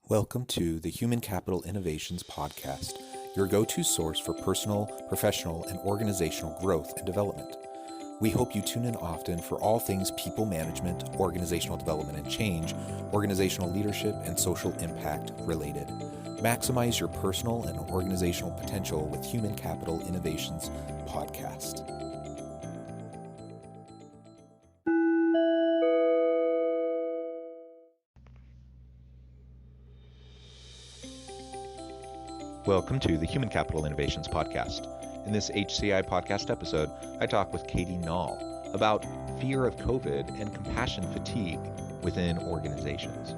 Welcome to the Human Capital Innovations Podcast, your go-to source for personal, professional, and organizational growth and development. We hope you tune in often for all things people management, organizational development and change, organizational leadership, and social impact related. Maximize your personal and organizational potential with Human Capital Innovations Podcast. Welcome to the Human Capital Innovations Podcast. In this HCI podcast episode, I talk with Katie Nall about fear of COVID and compassion fatigue within organizations.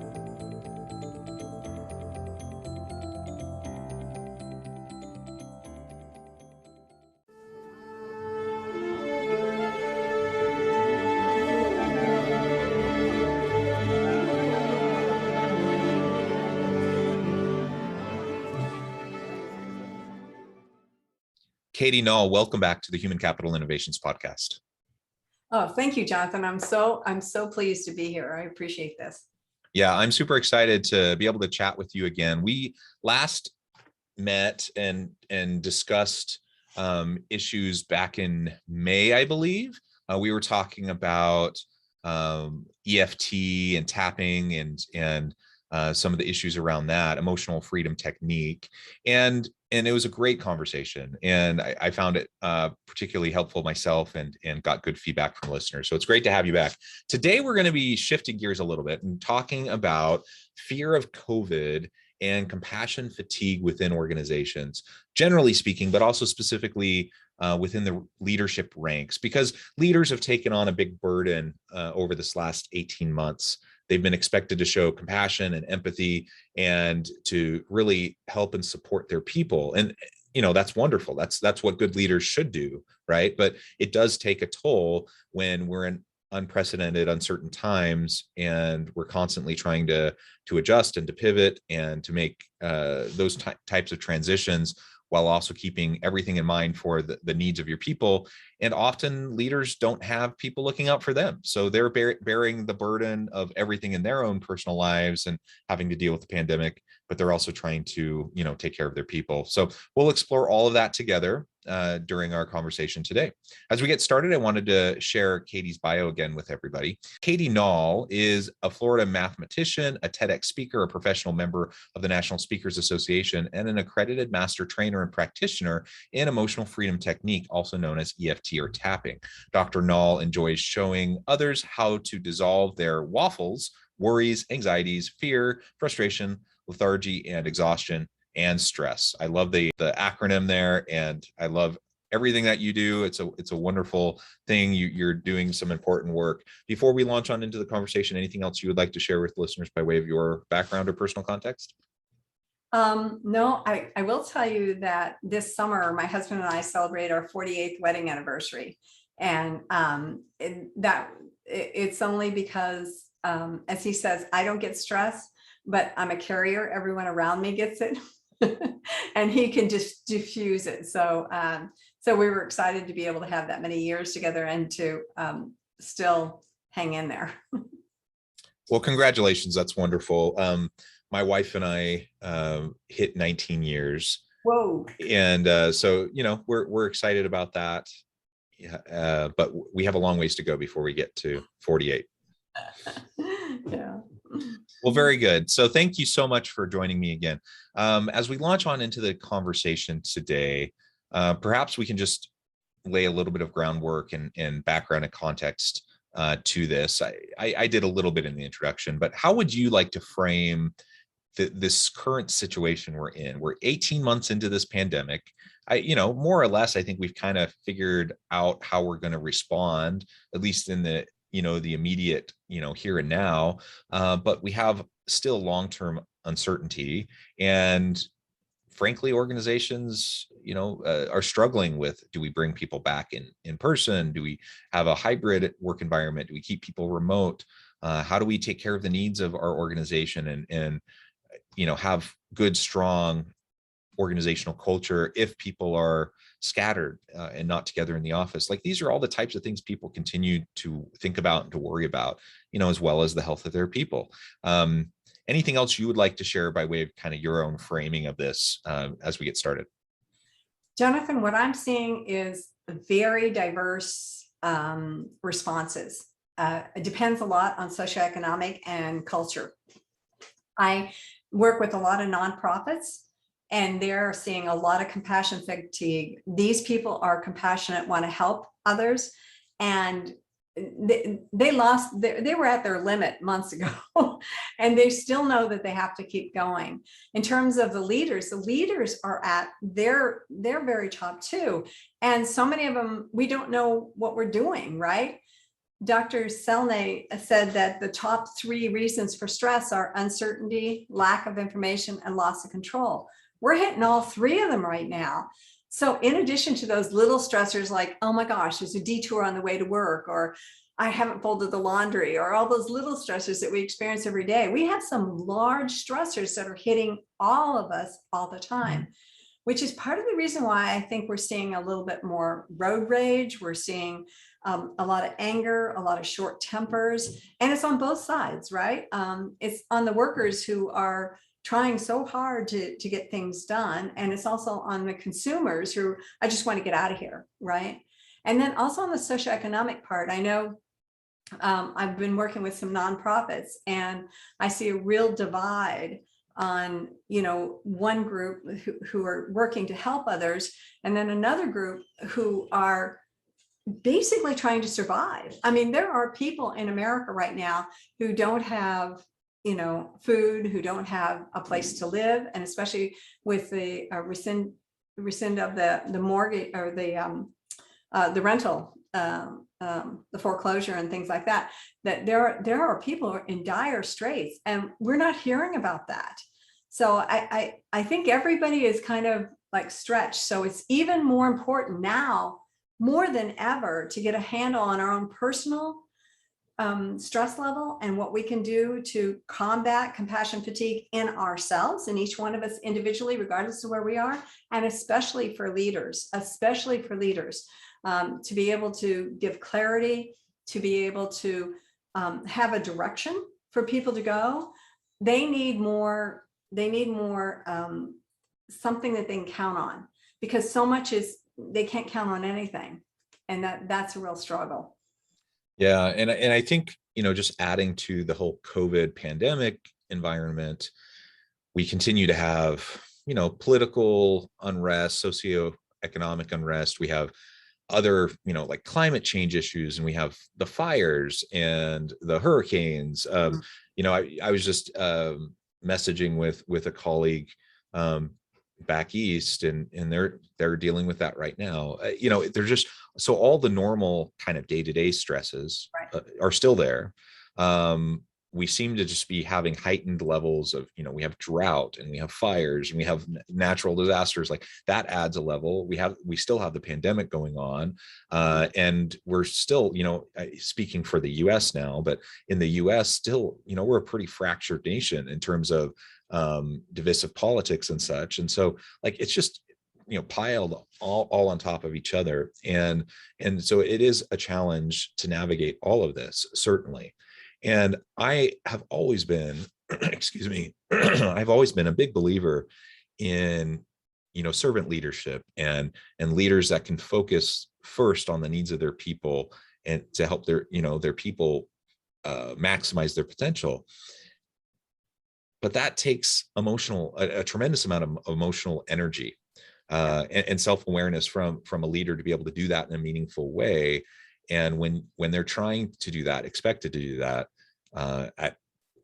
Katie Nall, welcome back to the Human Capital Innovations Podcast. Oh, thank you, Jonathan. I'm so pleased to be here. I appreciate this. Yeah, I'm super excited to be able to chat with you again. We last met and discussed issues back in May, I believe. We were talking about EFT and tapping and some of the issues around that, emotional freedom technique. And it was a great conversation. And I found it particularly helpful myself and got good feedback from listeners. So it's great to have you back. Today, we're going to be shifting gears a little bit and talking about fear of COVID and compassion fatigue within organizations, generally speaking, but also specifically within the leadership ranks, because leaders have taken on a big burden over this last 18 months. They've been expected to show compassion and empathy and to really help and support their people. And, you know, that's wonderful. That's what good leaders should do, right? But it does take a toll when we're in unprecedented, uncertain times, and we're constantly trying to adjust and to pivot and to make those types of transitions while also keeping everything in mind for the needs of your people. And often leaders don't have people looking out for them. So they're bearing the burden of everything in their own personal lives and having to deal with the pandemic, but they're also trying to, take care of their people. So we'll explore all of that together during our conversation today. As we get started, I wanted to share Katie's bio again with everybody. Katie Nall is a Florida mathematician, a TEDx speaker, a professional member of the National Speakers Association, and an accredited master trainer and practitioner in emotional freedom technique, also known as EFT or tapping. Dr. Nall enjoys showing others how to dissolve their waffles, worries, anxieties, fear, frustration, lethargy, and exhaustion, and stress. I love the acronym there, and I love everything that you do. It's a wonderful thing. You're doing some important work. Before we launch on into the conversation, anything else you would like to share with listeners by way of your background or personal context? No, I will tell you that this summer, my husband and I celebrate our 48th wedding anniversary. And it's only because, as he says, I don't get stressed, but I'm a carrier. Everyone around me gets it. And he can just diffuse it. So we were excited to be able to have that many years together and to still hang in there. Well, congratulations. That's wonderful. My wife and I hit 19 years. Whoa. And so, we're excited about that. But we have a long ways to go before we get to 48. Yeah. Well, very good. So thank you so much for joining me again. As we launch on into the conversation today, perhaps we can just lay a little bit of groundwork and background and context to this. I did a little bit in the introduction, but how would you like to frame this current situation we're in? We're 18 months into this pandemic. More or less, I think we've kind of figured out how we're going to respond, at least in the immediate, here and now, but we have still long-term uncertainty. And frankly, organizations, are struggling with, do we bring people back in person? Do we have a hybrid work environment? Do we keep people remote? How do we take care of the needs of our organization and have good, strong organizational culture if people are scattered and not together in the office? Like, these are all the types of things people continue to think about and to worry about, as well as the health of their people. anything else you would like to share by way of kind of your own framing of this as we get started? Jonathan, what I'm seeing is very diverse responses. It depends a lot on socioeconomic and culture. I work with a lot of nonprofits, and they're seeing a lot of compassion fatigue. These people are compassionate, want to help others, and they were at their limit months ago, and they still know that they have to keep going. In terms of the leaders are at their very top too, and so many of them, we don't know what we're doing, right? Dr. Selne said that the top 3 reasons for stress are uncertainty, lack of information, and loss of control. We're hitting all 3 of them right now. So in addition to those little stressors like, oh my gosh, there's a detour on the way to work, or I haven't folded the laundry, or all those little stressors that we experience every day, we have some large stressors that are hitting all of us all the time, which is part of the reason why I think we're seeing a little bit more road rage. We're seeing a lot of anger, a lot of short tempers, and it's on both sides, right? It's on the workers who are trying so hard to get things done. And it's also on the consumers who, I just want to get out of here, right? And then also on the socioeconomic part, I know I've been working with some nonprofits, and I see a real divide on, one group who are working to help others, and then another group who are basically trying to survive. I mean, there are people in America right now who don't have, food, who don't have a place to live, and especially with the rescind of the mortgage, or the rental, the foreclosure and things like that, that there are people in dire straits, and we're not hearing about that. So I think everybody is kind of like stretched. So it's even more important now, more than ever, to get a handle on our own personal stress level and what we can do to combat compassion fatigue in ourselves, and each one of us individually, regardless of where we are, and especially for leaders, to be able to give clarity, to be able to have a direction for people to go. They need more something that they can count on, because so much is, they can't count on anything, and that's a real struggle. Yeah, and I think, just adding to the whole COVID pandemic environment, we continue to have, political unrest, socioeconomic unrest. We have other, like climate change issues, and we have the fires and the hurricanes. I was just messaging with a colleague back east, and they're dealing with that right now. They're just, so all the normal kind of day-to-day stresses are still there. We seem to just be having heightened levels of, we have drought, and we have fires, and we have natural disasters. Like, that adds a level. We still have the pandemic going on, and we're still, speaking for the US now, but in the US still, we're a pretty fractured nation in terms of divisive politics and such. And so, like, it's just, piled all on top of each other. And so it is a challenge to navigate all of this, certainly. And I have always been, excuse me, I've always been a big believer in, servant leadership and leaders that can focus first on the needs of their people, and to help their people maximize their potential. But that takes a tremendous amount of emotional energy and self-awareness from a leader to be able to do that in a meaningful way. And when they're trying to do that, expected to do that at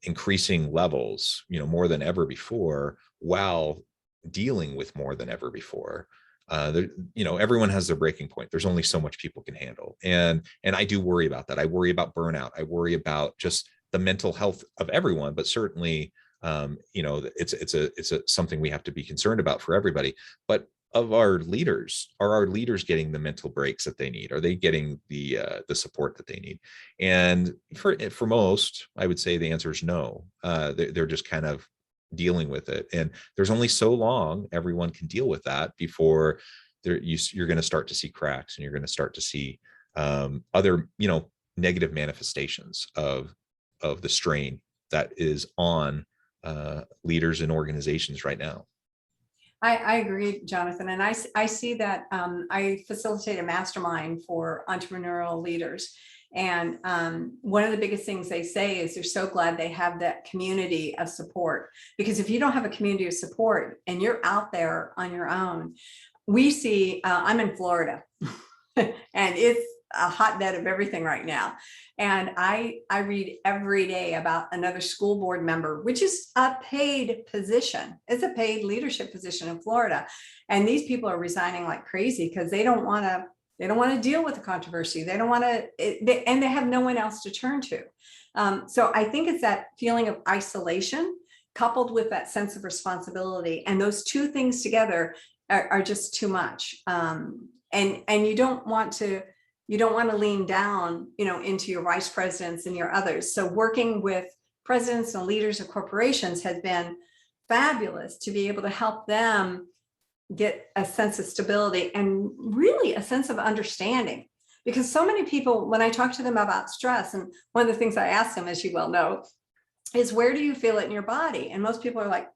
increasing levels, more than ever before, while dealing with more than ever before, everyone has their breaking point. There's only so much people can handle. And I do worry about that. I worry about burnout. I worry about just the mental health of everyone, but certainly, it's something we have to be concerned about for everybody. But of our leaders, are our leaders getting the mental breaks that they need? Are they getting the support that they need? And for most, I would say the answer is no. They're just kind of dealing with it, and there's only so long everyone can deal with that before you're going to start to see cracks, and you're going to start to see other negative manifestations of the strain that is on leaders and organizations right now. I agree, Jonathan. And I see that I facilitate a mastermind for entrepreneurial leaders. And one of the biggest things they say is they're so glad they have that community of support. Because if you don't have a community of support and you're out there on your own, we see, I'm in Florida and it's a hotbed of everything right now. And I read every day about another school board member, which is a paid position. It's a paid leadership position in Florida. And these people are resigning like crazy because they don't want to deal with the controversy. They don't want to, and they have no one else to turn to. So I think it's that feeling of isolation coupled with that sense of responsibility. And those two things together are just too much. And you don't want to lean down, into your vice presidents and your others. So working with presidents and leaders of corporations has been fabulous to be able to help them get a sense of stability and really a sense of understanding. Because so many people, when I talk to them about stress, and one of the things I ask them, as you well know, is where do you feel it in your body? And most people are like,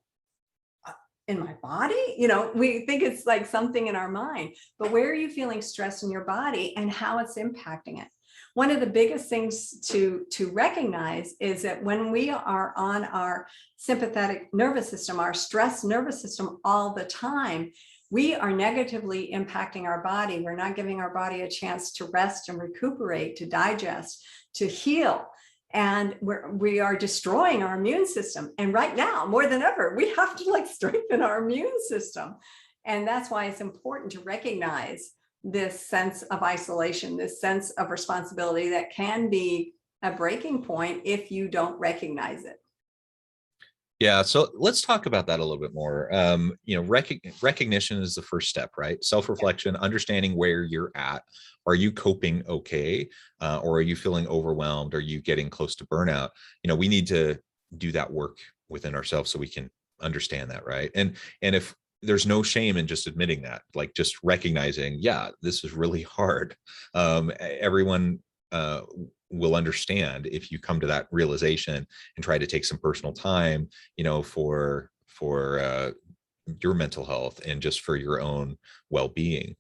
in my body? We think it's like something in our mind, but where are you feeling stress in your body and how it's impacting it? One of the biggest things to recognize is that when we are on our sympathetic nervous system, our stress nervous system all the time, we are negatively impacting our body. We're not giving our body a chance to rest and recuperate, to digest, to heal. And we are destroying our immune system. And right now, more than ever, we have to strengthen our immune system. And that's why it's important to recognize this sense of isolation, this sense of responsibility that can be a breaking point if you don't recognize it. Yeah, so let's talk about that a little bit more. Recognition is the first step, right? Self-reflection, understanding where you're at. Are you coping okay? Or are you feeling overwhelmed? Are you getting close to burnout? We need to do that work within ourselves so we can understand that, right? And if there's no shame in just admitting that, just recognizing, yeah, this is really hard. Everyone will understand if you come to that realization and try to take some personal time, for your mental health and just for your own well-being.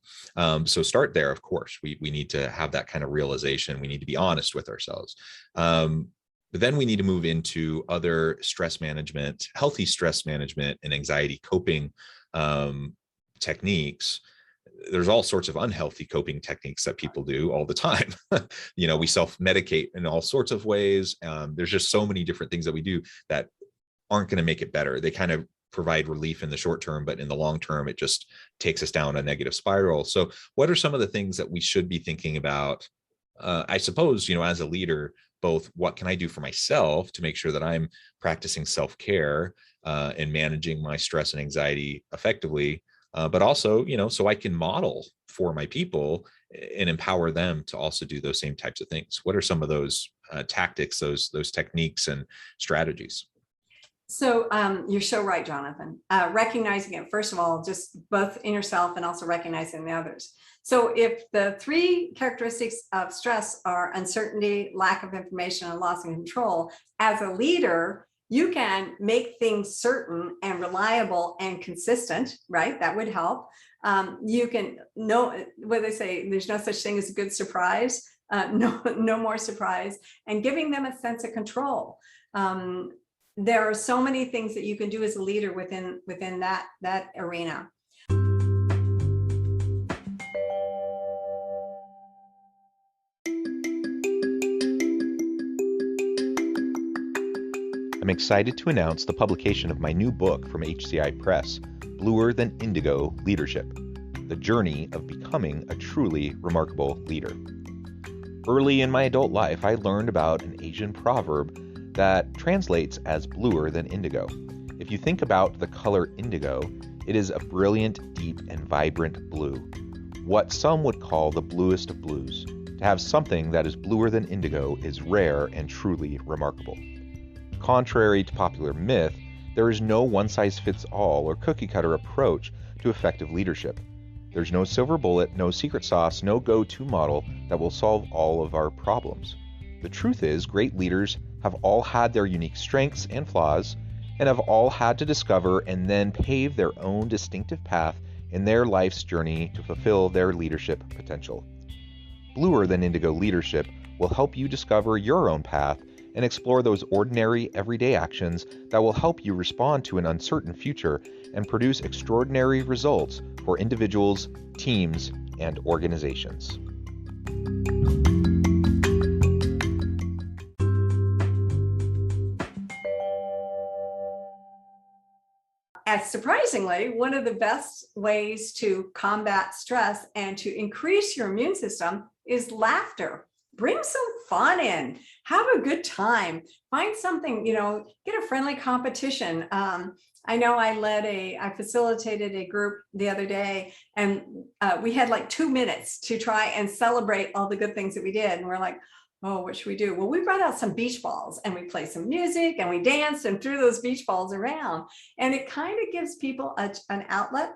So start there. Of course, we need to have that kind of realization. We need to be honest with ourselves. But then we need to move into other stress management, healthy stress management and anxiety coping techniques. There's all sorts of unhealthy coping techniques that people do all the time. We self-medicate in all sorts of ways. There's just so many different things that we do that aren't going to make it better. They kind of provide relief in the short term, but in the long term, it just takes us down a negative spiral. So what are some of the things that we should be thinking about? I suppose, as a leader, both what can I do for myself to make sure that I'm practicing self-care and managing my stress and anxiety effectively, but also, so I can model for my people and empower them to also do those same types of things. What are some of those tactics, those techniques and strategies? So you're so right, Jonathan. Recognizing it, first of all, just both in yourself and also recognizing the others. So if the three characteristics of stress are uncertainty, lack of information, and loss of control, as a leader, you can make things certain and reliable and consistent, right? That would help. You can know what they say, there's no such thing as a good surprise, no more surprise, and giving them a sense of control. There are so many things that you can do as a leader within that arena. I'm excited to announce the publication of my new book from HCI Press, Bluer Than Indigo Leadership: The Journey of Becoming a Truly Remarkable Leader. Early in my adult life, I learned about an Asian proverb that translates as bluer than indigo. If you think about the color indigo, it is a brilliant, deep, and vibrant blue, what some would call the bluest of blues. To have something that is bluer than indigo is rare and truly remarkable. Contrary to popular myth, there is no one-size-fits-all or cookie-cutter approach to effective leadership. There's no silver bullet, no secret sauce, no go-to model that will solve all of our problems. The truth is, great leaders have all had their unique strengths and flaws, and have all had to discover and then pave their own distinctive path in their life's journey to fulfill their leadership potential. Bluer Than Indigo Leadership will help you discover your own path and explore those ordinary, everyday actions that will help you respond to an uncertain future and produce extraordinary results for individuals, teams, and organizations. And surprisingly, one of the best ways to combat stress and to increase your immune system is laughter. Bring some fun in, have a good time, find something, get a friendly competition. I know I facilitated a group the other day, and we had like 2 minutes to try and celebrate all the good things that we did. And we're like, oh, what should we do? Well, we brought out some beach balls and we played some music and we danced and threw those beach balls around. And it kind of gives people an outlet.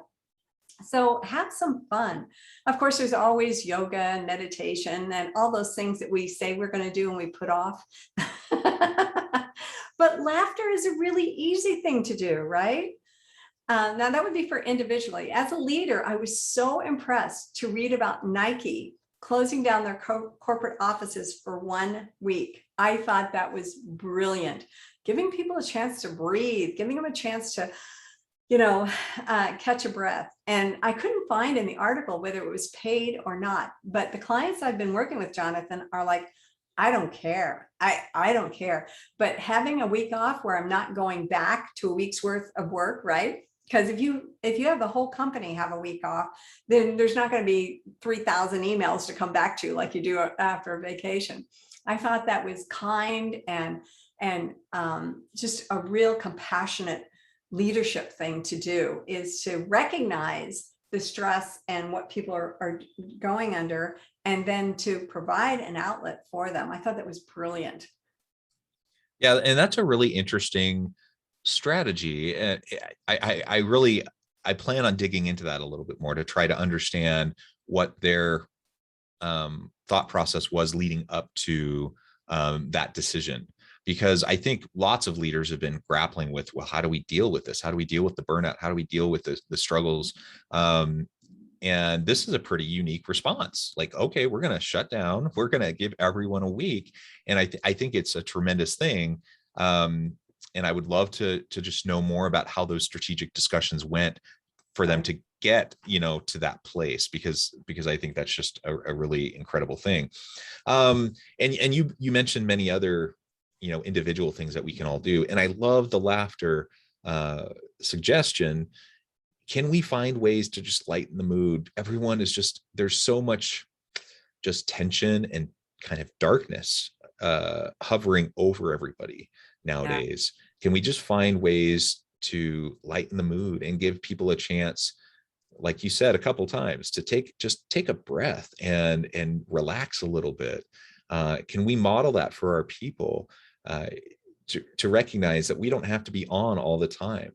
So have some fun. Of course, there's always yoga and meditation and all those things that we say we're going to do and we put off. But laughter is a really easy thing to do, right? Now that would be for individually. As a leader, I was so impressed to read about Nike closing down their corporate offices for 1 week. I thought that was brilliant. Giving people a chance to breathe, giving them a chance to, catch a breath. And I couldn't find in the article whether it was paid or not, but the clients I've been working with, Jonathan, are like, I don't care. I don't care. But having a week off where I'm not going back to a week's worth of work, right? Because if you have the whole company have a week off, then there's not going to be 3,000 emails to come back to like you do after a vacation. I thought that was kind and just a real compassionate leadership thing to do, is to recognize the stress and what people are going under, and then to provide an outlet for them. I thought that was brilliant. Yeah, and that's a really interesting strategy. And I plan on digging into that a little bit more to try to understand what their thought process was leading up to that decision. Because I think lots of leaders have been grappling with, well, how do we deal with this? How do we deal with the burnout? How do we deal with the struggles? And this is a pretty unique response. Like, okay, we're going to shut down. We're going to give everyone a week. And I think it's a tremendous thing. And I would love to just know more about how those strategic discussions went for them to get, to that place, because I think that's just a really incredible thing. And you mentioned many other, individual things that we can all do. And I love the laughter suggestion. Can we find ways to just lighten the mood? Everyone is there's so much just tension and kind of darkness hovering over everybody nowadays. Yeah. Can we just find ways to lighten the mood and give people a chance, like you said a couple times, to take a breath and relax a little bit? Can we model that for our people to recognize that we don't have to be on all the time?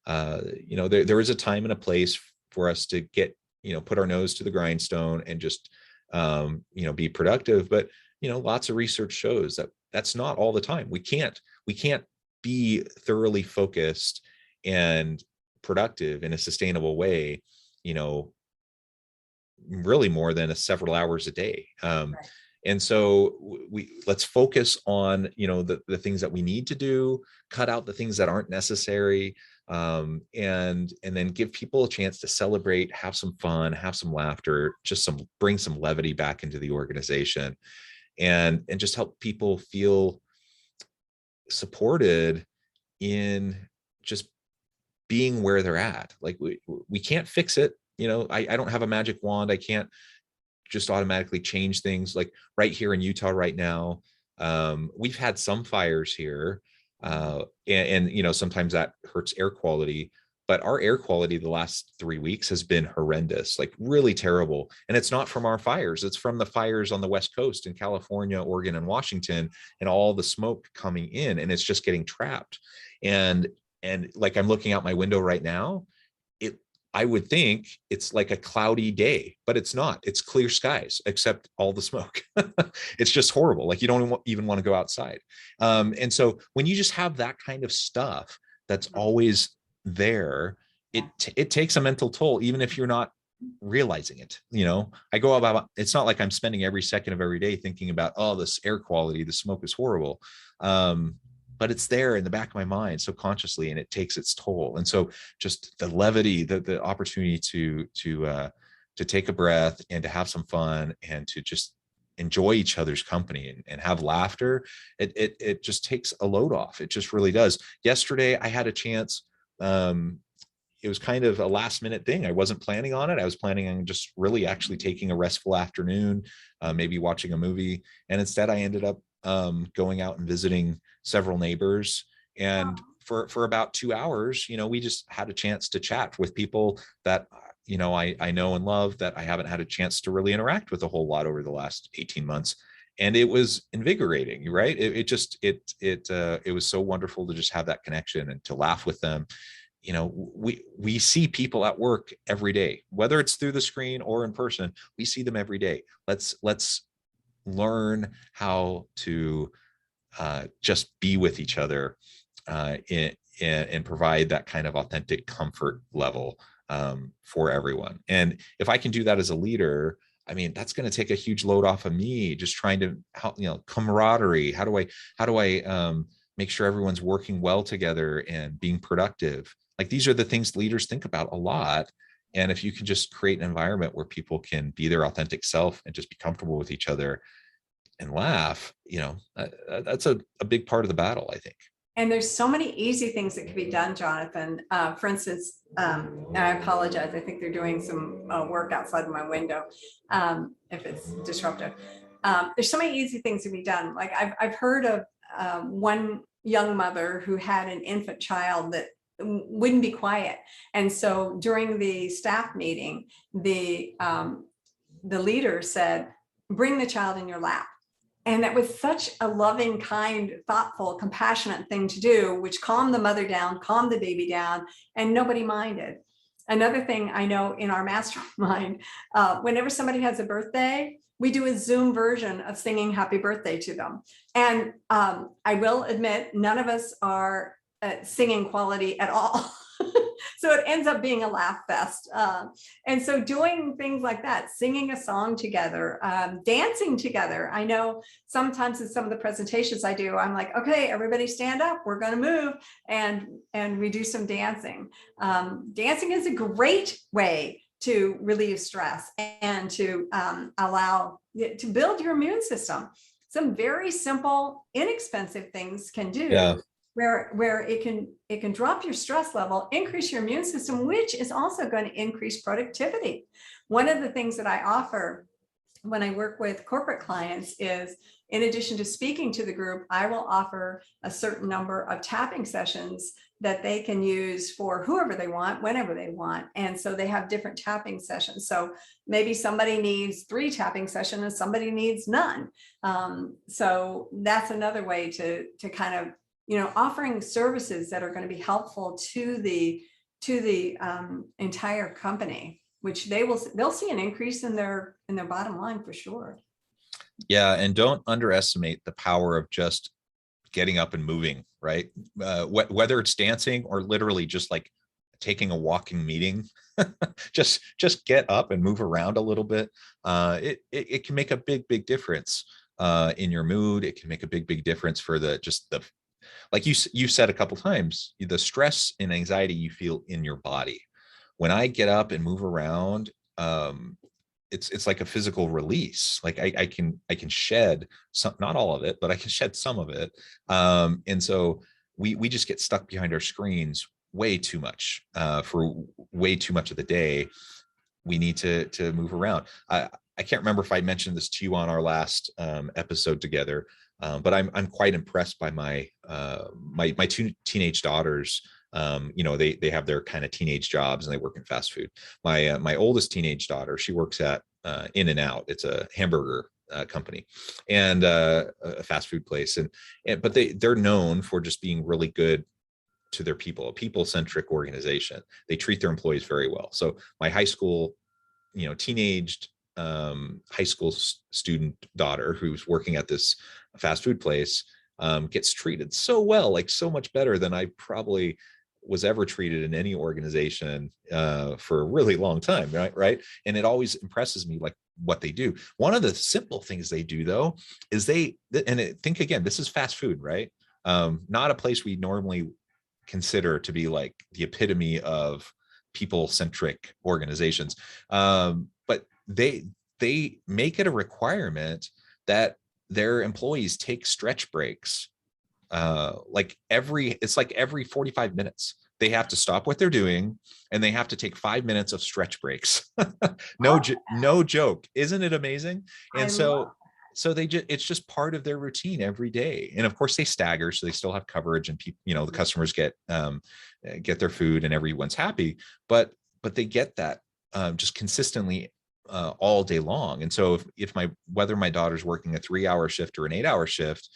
There is a time and a place for us to get, put our nose to the grindstone and just, be productive. But, lots of research shows that that's not all the time. We can't be thoroughly focused and productive in a sustainable way, really more than several hours a day. Right. And so let's focus on, the things that we need to do, cut out the things that aren't necessary, and then give people a chance to celebrate, have some fun, have some laughter, bring some levity back into the organization, and just help people feel supported in just being where they're at. Like we can't fix it. I don't have a magic wand. I can't just automatically change things. Like right here in Utah right now, we've had some fires here, and sometimes that hurts air quality, but our air quality the last 3 weeks has been horrendous, like really terrible. And it's not from our fires. It's from the fires on the West Coast in California, Oregon, and Washington, and all the smoke coming in, and it's just getting trapped. And like I'm looking out my window right now, I would think it's like a cloudy day, but it's not. It's clear skies, except all the smoke. It's just horrible. Like you don't even want to go outside. And so when you just have that kind of stuff, that's always there, it takes a mental toll, even if you're not realizing it. I go about, it's not like I'm spending every second of every day thinking about, oh, this air quality, the smoke is horrible. But it's there in the back of my mind subconsciously, and it takes its toll. And so just the levity, the opportunity to take a breath and to have some fun and to just enjoy each other's company and have laughter, it just takes a load off. It just really does. Yesterday I had a chance, it was kind of a last minute thing. I wasn't planning on it. I was planning on just really actually taking a restful afternoon, maybe watching a movie. And instead I ended up going out and visiting several neighbors. And for about 2 hours, we just had a chance to chat with people that, I know and love, that I haven't had a chance to really interact with a whole lot over the last 18 months. And it was invigorating, right? It was so wonderful to just have that connection and to laugh with them. We see people at work every day, whether it's through the screen or in person. We see them every day. Let's learn how to just be with each other and provide that kind of authentic comfort level for everyone. And if I can do that as a leader, I mean, that's going to take a huge load off of me, just trying to help, camaraderie. How do I make sure everyone's working well together and being productive? Like, these are the things leaders think about a lot. And if you can just create an environment where people can be their authentic self and just be comfortable with each other and laugh, that's a big part of the battle, I think. And there's so many easy things that can be done, Jonathan. For instance, and I apologize, I think they're doing some work outside of my window, if it's disruptive. There's so many easy things to be done. Like I've heard of one young mother who had an infant child that wouldn't be quiet. And so during the staff meeting, the leader said, bring the child in your lap. And that was such a loving, kind, thoughtful, compassionate thing to do, which calmed the mother down, calmed the baby down, and nobody minded. Another thing I know in our mastermind, whenever somebody has a birthday, we do a Zoom version of singing happy birthday to them. And I will admit, none of us are singing quality at all. So it ends up being a laugh fest. And so doing things like that, singing a song together, dancing together. I know sometimes in some of the presentations I do, I'm like, okay, everybody stand up, we're going to move, and we do some dancing. Dancing is a great way to relieve stress and to allow to build your immune system. Some very simple, inexpensive things can do. Yeah. Where it can drop your stress level, increase your immune system, which is also going to increase productivity. One of the things that I offer when I work with corporate clients is, in addition to speaking to the group, I will offer a certain number of tapping sessions that they can use for whoever they want, whenever they want. And so they have different tapping sessions. So maybe somebody needs 3 tapping sessions and somebody needs none. So that's another way to kind of, offering services that are going to be helpful to the entire company, which they'll see an increase in their bottom line for sure. Yeah, and don't underestimate the power of just getting up and moving, right? Whether it's dancing or literally just like taking a walking meeting, just get up and move around a little bit. It can make a big difference in your mood. It can make a big difference for like you said a couple times, the stress and anxiety you feel in your body. When I get up and move around, it's like a physical release. Like I can shed some, not all of it, but I can shed some of it. And so we just get stuck behind our screens way too much for way too much of the day. We need to move around. I can't remember if I mentioned this to you on our last episode together. But I'm quite impressed by my 2 teenage daughters. They have their kind of teenage jobs and they work in fast food. My oldest teenage daughter, she works at In-N-Out. It's a hamburger company and a fast food place. But they're known for just being really good to their people, a people-centric organization. They treat their employees very well. So my high school, teenaged high school student daughter who's working at this fast food place gets treated so well, like so much better than I probably was ever treated in any organization for a really long time, right? And it always impresses me, like what they do. One of the simple things they do, though, is think again, this is fast food, right? Not a place we normally consider to be like the epitome of people-centric organizations. But they make it a requirement that their employees take stretch breaks. It's like every 45 minutes they have to stop what they're doing and they have to take 5 minutes of stretch breaks. No joke. Isn't it amazing? And so it's just part of their routine every day. And of course they stagger, so they still have coverage, and people, the customers get their food and everyone's happy, but they get that just consistently all day long. And so whether my daughter's working a 3-hour shift or an 8-hour shift,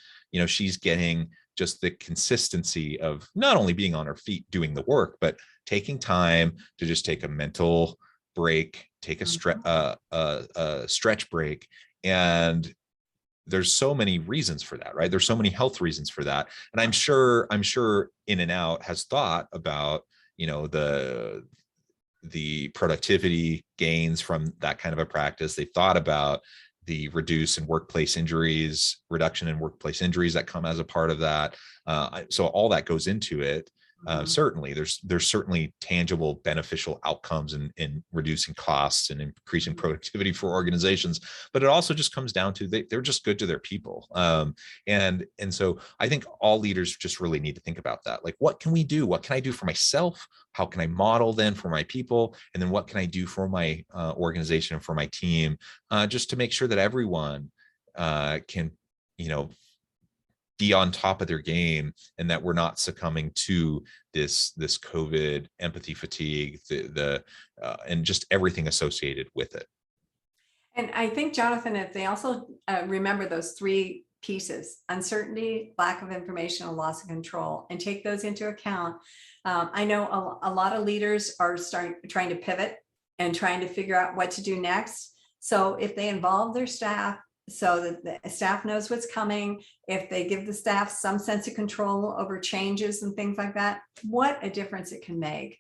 she's getting just the consistency of not only being on her feet doing the work, but taking time to just take a mental break, take a stretch break. And there's so many reasons for that, right? There's so many health reasons for that. And I'm sure In-N-Out has thought about, the productivity gains from that kind of a practice. They thought about the reduction in workplace injuries that come as a part of that. So all that goes into it. Certainly there's certainly tangible beneficial outcomes in reducing costs and increasing productivity for organizations, but it also just comes down to they're just good to their people. And so I think all leaders just really need to think about that. Like, what can we do? What can I do for myself? How can I model then for my people? And then what can I do for my organization and for my team, just to make sure that everyone can, be on top of their game, and that we're not succumbing to this COVID empathy fatigue, and just everything associated with it. And I think, Jonathan, if they also remember those 3 pieces: uncertainty, lack of information, and loss of control, and take those into account. I know a lot of leaders are trying to pivot and trying to figure out what to do next. So if they involve their staff so that the staff knows what's coming, if they give the staff some sense of control over changes and things like that, what a difference it can make.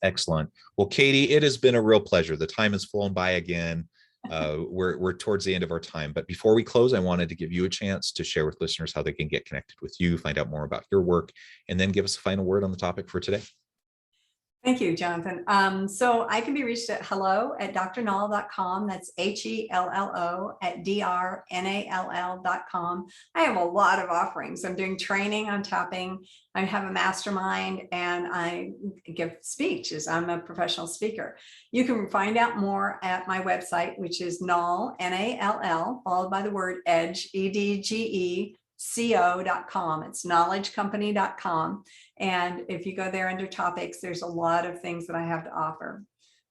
Excellent. Well, Katie, it has been a real pleasure. The time has flown by again. We're towards the end of our time, but before we close, I wanted to give you a chance to share with listeners how they can get connected with you, find out more about your work, and then give us a final word on the topic for today. Thank you, Jonathan. So I can be reached at hello@drnall.com. That's HELLO@DRNALL.com. I have a lot of offerings. I'm doing training on tapping. I have a mastermind, and I give speeches. I'm a professional speaker. You can find out more at my website, which is Nall, Nall, followed by the word EDGE, EDGECO.com. It's knowledgecompany.com. And if you go there under topics, there's a lot of things that I have to offer.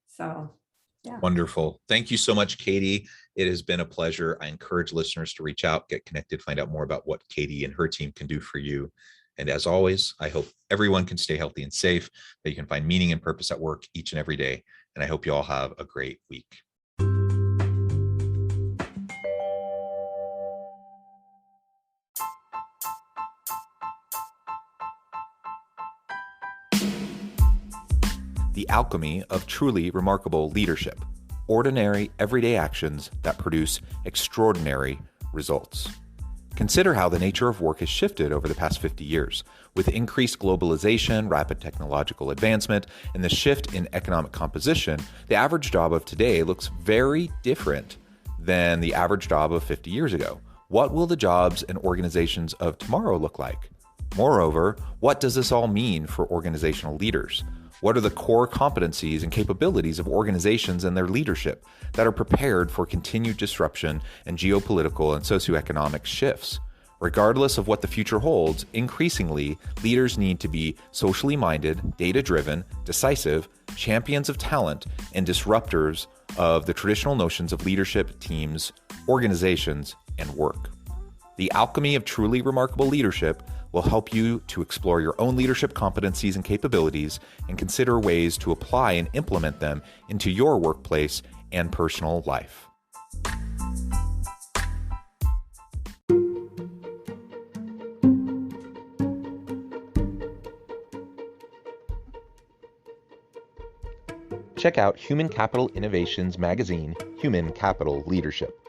So, yeah. Wonderful. Thank you so much, Katie. It has been a pleasure. I encourage listeners to reach out, get connected, find out more about what Katie and her team can do for you. And as always, I hope everyone can stay healthy and safe, that you can find meaning and purpose at work each and every day. And I hope you all have a great week. The alchemy of truly remarkable leadership. Ordinary, everyday actions that produce extraordinary results. Consider how the nature of work has shifted over the past 50 years. With increased globalization, rapid technological advancement, and the shift in economic composition, the average job of today looks very different than the average job of 50 years ago. What will the jobs and organizations of tomorrow look like? Moreover, what does this all mean for organizational leaders? What are the core competencies and capabilities of organizations and their leadership that are prepared for continued disruption and geopolitical and socioeconomic shifts? Regardless of what the future holds, increasingly, leaders need to be socially minded, data-driven, decisive, champions of talent, and disruptors of the traditional notions of leadership, teams, organizations, and work. The alchemy of truly remarkable leadership will help you to explore your own leadership competencies and capabilities and consider ways to apply and implement them into your workplace and personal life. Check out Human Capital Innovations magazine, Human Capital Leadership.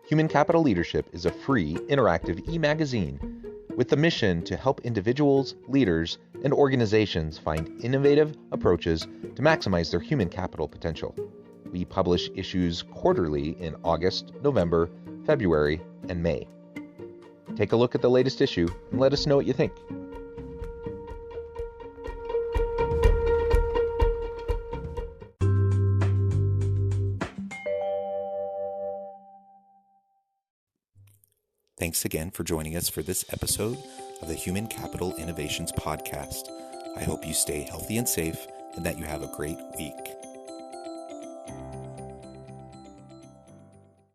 Human Capital Leadership is a free, interactive e-magazine with the mission to help individuals, leaders, and organizations find innovative approaches to maximize their human capital potential. We publish issues quarterly in August, November, February, and May. Take a look at the latest issue and let us know what you think. Thanks again for joining us for this episode of the Human Capital Innovations Podcast. I hope you stay healthy and safe and that you have a great week.